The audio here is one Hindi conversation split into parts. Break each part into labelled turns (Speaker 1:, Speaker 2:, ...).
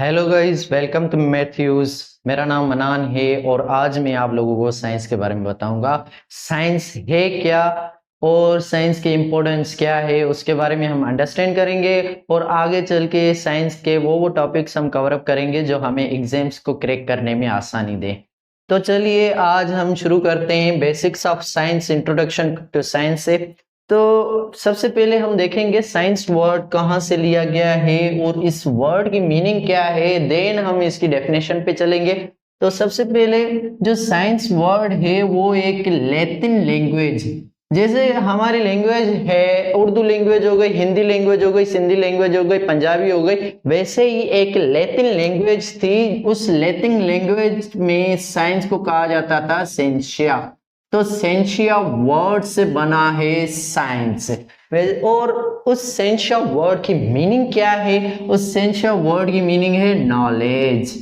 Speaker 1: Hello guys, welcome to Mathews. मेरा नाम मनान है और आज मैं आप लोगों को साइंस के बारे में बताऊंगा। साइंस है क्या और साइंस की इम्पोर्टेंस क्या है उसके बारे में हम अंडरस्टैंड करेंगे और आगे चल के साइंस के वो टॉपिक्स हम कवर अप करेंगे जो हमें एग्जाम्स को क्रैक करने में आसानी दे। तो चलिए आज हम शुरू करते हैं basics of science, introduction to science से। तो सबसे पहले हम देखेंगे साइंस वर्ड कहाँ से लिया गया है और इस वर्ड की मीनिंग क्या है, देन हम इसकी डेफिनेशन पे चलेंगे। तो सबसे पहले जो साइंस वर्ड है वो एक लैटिन लैंग्वेज, जैसे हमारी लैंग्वेज है उर्दू लैंग्वेज हो गई, हिंदी लैंग्वेज हो गई, सिंधी लैंग्वेज हो गई, पंजाबी हो गई, वैसे ही एक लैटिन लैंग्वेज थी। उस लैटिन लैंग्वेज में साइंस को कहा जाता था सेंशिया। तो सेंशिया वर्ड से बना है साइंस। और उस सेंशिया वर्ड की मीनिंग क्या है? उस सेंशिया वर्ड की मीनिंग है नॉलेज।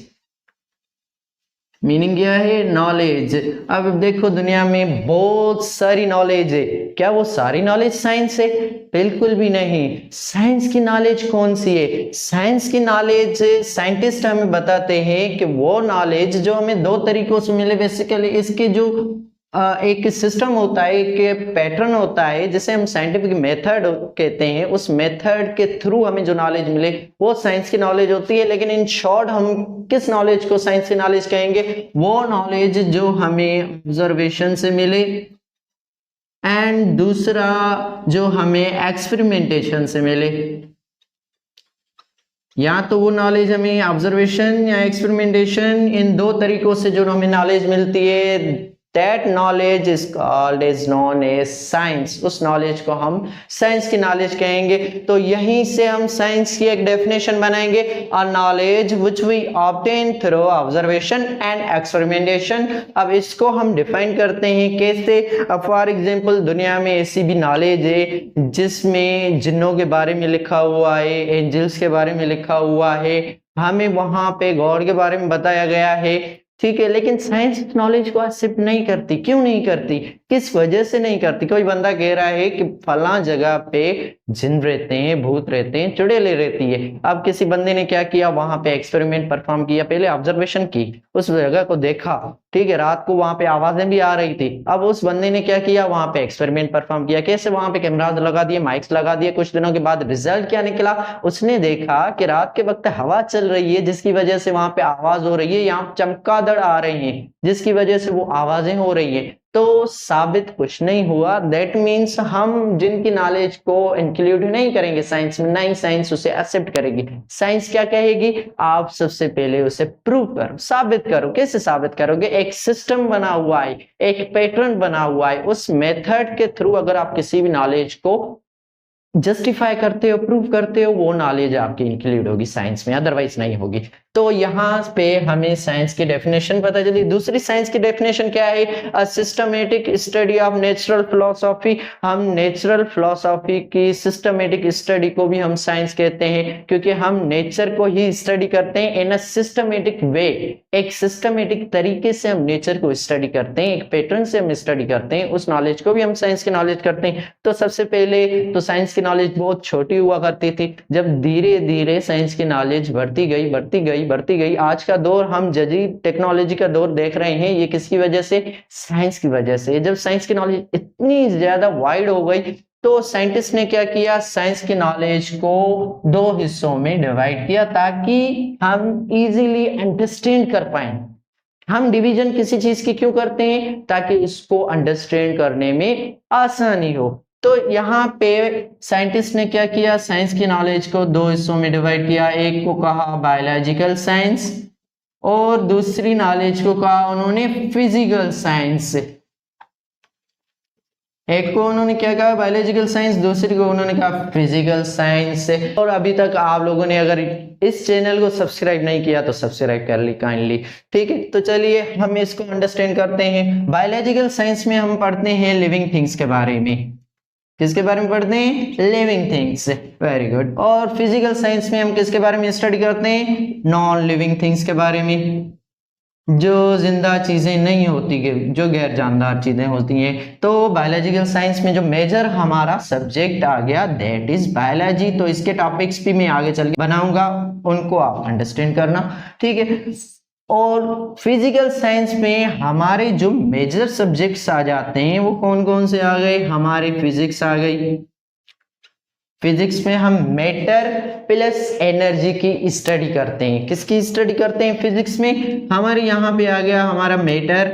Speaker 1: मीनिंग क्या है? नॉलेज। अब देखो दुनिया में बहुत सारी नॉलेज है, क्या वो सारी नॉलेज साइंस है? बिल्कुल भी नहीं। साइंस की नॉलेज कौन सी है? साइंस की नॉलेज साइंटिस्ट हमें बताते हैं कि वो नॉलेज जो हमें दो तरीकों से मिले। बेसिकली इसके जो एक सिस्टम होता है, एक पैटर्न होता है जिसे हम साइंटिफिक मेथड कहते हैं, उस मेथड के थ्रू हमें जो नॉलेज मिले वो साइंस की नॉलेज होती है। लेकिन इन शॉर्ट हम किस नॉलेज को साइंस की नॉलेज कहेंगे? वो नॉलेज जो हमें ऑब्जर्वेशन से मिले एंड दूसरा जो हमें एक्सपेरिमेंटेशन से मिले। या तो वो नॉलेज हमें ऑब्जर्वेशन या एक्सपेरिमेंटेशन, इन दो तरीकों से जो हमें नॉलेज मिलती है, that knowledge is called is known as science। उस नॉलेज को हम साइंस की नॉलेज कहेंगे। तो यहीं से हम साइंस की एक डेफिनेशन बनाएंगे, a knowledge which we obtain through observation and experimentation। अब इसको हम डिफाइन करते हैं कैसे? फॉर एग्जांपल दुनिया में ऐसी भी नॉलेज है जिसमें जिन्नों के बारे में लिखा हुआ है, एंजल्स के बारे में लिखा हुआ है, हमें वहां पे गॉड के बारे में बताया गया है, ठीक है। लेकिन साइंस नॉलेज को एक्सेप्ट नहीं करती। क्यों नहीं करती? किस वजह से नहीं करती? कोई बंदा कह रहा है कि फला जगह पे जिन रहते हैं, भूत रहते हैं, चुड़ैलें रहती है। अब किसी बंदे ने क्या किया, वहां पे एक्सपेरिमेंट परफॉर्म किया, पहले ऑब्जर्वेशन की, उस जगह को देखा, ठीक है, रात को वहां पे आवाजें भी आ रही थी। अब उस बंदे ने क्या किया, वहां पे एक्सपेरिमेंट परफॉर्म किया। कैसे? वहां पे कैमराज लगा दिए, माइक्स लगा दिए। कुछ दिनों के बाद रिजल्ट क्या निकला? उसने देखा कि रात के वक्त हवा चल रही है जिसकी वजह से वहां पे आवाज हो रही है, यहाँ चमगादड़ आ रहे हैं जिसकी वजह से वो आवाजें हो रही है। तो साबित कुछ नहीं हुआ। दैट मीन्स हम जिनकी नॉलेज को इंक्लूड नहीं करेंगे साइंस में, नहीं साइंस उसे एक्सेप्ट करेगी। साइंस क्या कहेगी? आप सबसे पहले उसे प्रूव करो, साबित करो। कैसे साबित करोगे? एक सिस्टम बना हुआ है, एक पैटर्न बना हुआ है, उस मेथड के थ्रू अगर आप किसी भी नॉलेज को जस्टिफाई करते हो, प्रूव करते हो, वो नॉलेज आपकी इंक्लूड होगी साइंस में, अदरवाइज नहीं होगी। तो यहाँ पे हमें साइंस की डेफिनेशन पता चली। दूसरी साइंस की डेफिनेशन क्या है? A systematic study of natural philosophy. हम नेचुरल फिलोसॉफी की सिस्टमेटिक स्टडी को भी हम साइंस कहते हैं, क्योंकि हम नेचर को ही स्टडी करते हैं इन अ सिस्टमेटिक वे। एक सिस्टमेटिक तरीके से हम नेचर को स्टडी करते हैं, एक पैटर्न से हम स्टडी करते हैं, उस नॉलेज को भी हम साइंस की नॉलेज करते हैं। तो सबसे पहले तो साइंस की नॉलेज बहुत छोटी हुआ करती थी, जब धीरे धीरे साइंस की नॉलेज बढ़ती गई बढ़ती गई बढ़ती गई, आज का दौर हम जदीद टेक्नोलॉजी का दौर देख रहे हैं। ये किसकी वजह से? साइंस की वजह से। जब साइंस की नॉलेज इतनी ज्यादा वाइड हो गई तो साइंटिस्ट ने क्या किया, साइंस की नॉलेज को दो हिस्सों में डिवाइड किया ताकि हम इजीली अंडरस्टैंड कर पाए। हम डिवीजन किसी चीज की क्यों करते हैं? ताकि इसको अंडरस्टैंड करने में आसानी हो। तो यहाँ पे साइंटिस्ट ने क्या किया, साइंस की नॉलेज को दो हिस्सों में डिवाइड किया। एक को कहा बायोलॉजिकल साइंस और दूसरी नॉलेज को कहा उन्होंने फिजिकल साइंस। एक को उन्होंने क्या कहा, बायोलॉजिकल साइंस, दूसरी को उन्होंने कहा फिजिकल साइंस। और अभी तक आप लोगों ने अगर इस चैनल को सब्सक्राइब नहीं किया तो सब्सक्राइब कर ली काइंडली, ठीक है। तो चलिए हम इसको अंडरस्टैंड करते हैं। बायोलॉजिकल साइंस में हम पढ़ते हैं लिविंग थिंग्स के बारे में। किसके बारे में पढ़ते हैं? Living things. Very good. और फिजिकल साइंस में हम किसके बारे में स्टडी करते हैं? नॉन लिविंग थिंग्स के बारे में। जो जिंदा चीजें नहीं होती, जो गैर जानदार चीजें होती हैं। तो बायोलॉजिकल साइंस में जो मेजर हमारा सब्जेक्ट आ गया दैट इज बायोलॉजी। तो इसके टॉपिक्स भी मैं आगे चल के बनाऊंगा, उनको आप अंडरस्टैंड करना, ठीक है। और फिजिकल साइंस में हमारे जो मेजर सब्जेक्ट्स आ जाते हैं वो कौन कौन से आ गए, हमारे फिजिक्स आ गई। फिजिक्स में हम मैटर प्लस एनर्जी की स्टडी करते हैं। किसकी स्टडी करते हैं फिजिक्स में, हमारे यहाँ पे आ गया हमारा मैटर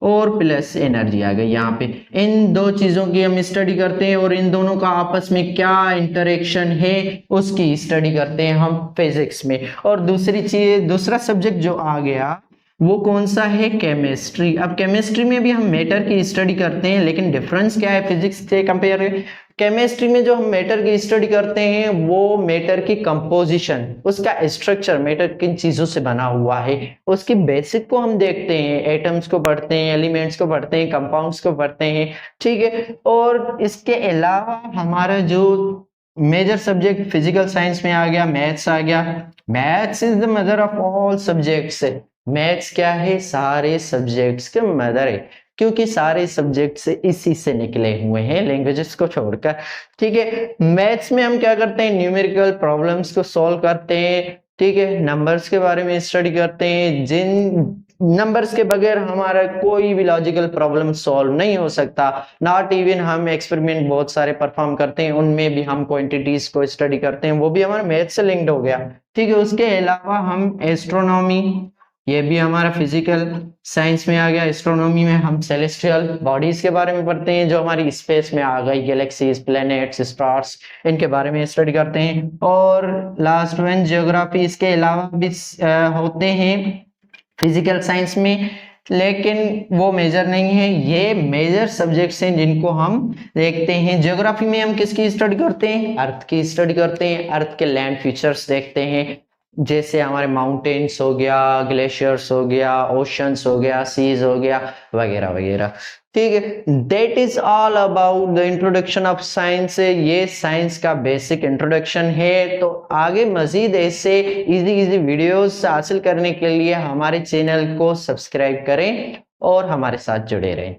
Speaker 1: और प्लस एनर्जी आ गई यहाँ पे। इन दो चीजों की हम स्टडी करते हैं और इन दोनों का आपस में क्या इंटरेक्शन है उसकी स्टडी करते हैं हम फिजिक्स में। और दूसरी चीज, दूसरा सब्जेक्ट जो आ गया वो कौन सा है, केमिस्ट्री। अब केमिस्ट्री में भी हम मैटर की स्टडी करते हैं, लेकिन डिफरेंस क्या है फिजिक्स से कंपेयर। केमिस्ट्री में जो हम मैटर की स्टडी करते हैं वो मैटर की कंपोजिशन, उसका स्ट्रक्चर, मैटर किन चीजों से बना हुआ है उसकी बेसिक को हम देखते हैं, एटम्स को पढ़ते हैं, एलिमेंट्स को पढ़ते हैं, कंपाउंड्स को पढ़ते हैं, ठीक है। और इसके अलावा हमारा जो मेजर सब्जेक्ट फिजिकल साइंस में आ गया, मैथ्स आ गया। Maths is the mother of all subjects. Maths क्या है, सारे सब्जेक्ट्स के मदर है, क्योंकि सारे सब्जेक्ट से इसी से निकले हुए हैं, लैंग्वेजेस को छोड़कर, ठीक है। मैथ्स में हम क्या करते हैं, न्यूमेरिकल प्रॉब्लम्स को सॉल्व करते हैं, ठीक है। नंबर्स के बारे में स्टडी करते हैं, जिन नंबर्स के बगैर हमारा कोई भी लॉजिकल प्रॉब्लम सॉल्व नहीं हो सकता। नॉट इवन हम एक्सपेरिमेंट बहुत सारे परफॉर्म करते हैं, उनमें भी हम क्वांटिटीज को स्टडी करते हैं, वो भी हमारा मैथ से लिंक्ड हो गया, ठीक है। उसके अलावा हम एस्ट्रोनॉमी, ये भी हमारा फिजिकल साइंस में आ गया। एस्ट्रोनॉमी में हम सेलेस्टियल बॉडीज के बारे में पढ़ते हैं, जो हमारी स्पेस में आ गई, गैलेक्सीज, प्लैनेट्स, स्टार्स, इनके बारे में स्टडी करते हैं। और लास्ट वन ज्योग्राफी, इसके अलावा भी होते हैं फिजिकल साइंस में, लेकिन वो मेजर नहीं है। ये मेजर सब्जेक्ट्स हैं जिनको हम देखते हैं। ज्योग्राफी में हम किसकी स्टडी करते हैं, अर्थ की स्टडी करते हैं, अर्थ के लैंड फीचर्स देखते हैं, जैसे हमारे माउंटेन्स हो गया, ग्लेशियर्स हो गया, ओशंस हो गया, सीज हो गया, वगैरह वगैरह, ठीक है। That is all about the introduction of science. ये साइंस का बेसिक इंट्रोडक्शन है। तो आगे मजीद ऐसे इजी इजी वीडियोस हासिल करने के लिए हमारे चैनल को सब्सक्राइब करें और हमारे साथ जुड़े रहें।